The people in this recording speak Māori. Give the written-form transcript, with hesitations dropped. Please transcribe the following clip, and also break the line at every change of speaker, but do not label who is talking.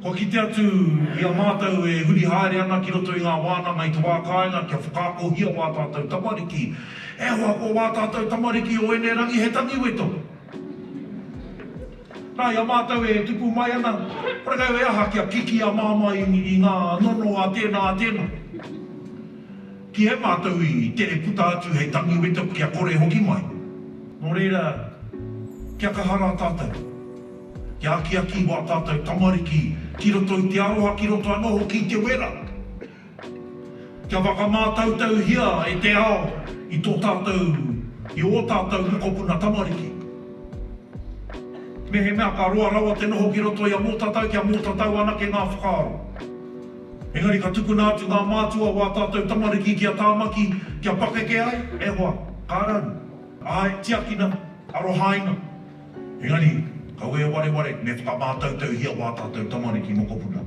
Ko ki te atu i a mātou e huri haere ana ki roto i ngā wānanga i te wākainga kia whakakohia wā tātou tamariki. E hoa ko wā tātou tamariki o ene rangi he tangi weto. Nā, i a mātou e tupu mai ana, parakau e aha kia kiki a māmai i ngā nono a tēnā. Ki he mātou i tere puta atu hei tangi weto kia kore hoki mai. Nō reira, kia kahara tātou. Kia aki wā tātou tamariki ki roto i te aroha, ki roto anoho ki te wera. Kia wakamātautau hia e te ao i tō tātou, i o tātou mukopuna tamariki. Me he mea ka roa rawa te noho ki roto i a mōtatau kia mōtatau ana ke ngā whakaaro. Engari ka tukuna atu ngā mātua wā tātou tamariki kia tāmaki, kia pakeke ai, e hoa, kāranu, ai, tiakina, arohaina. Engari, ka wea ware, me whakamātautau hia wā tātou tamariki mokopuna.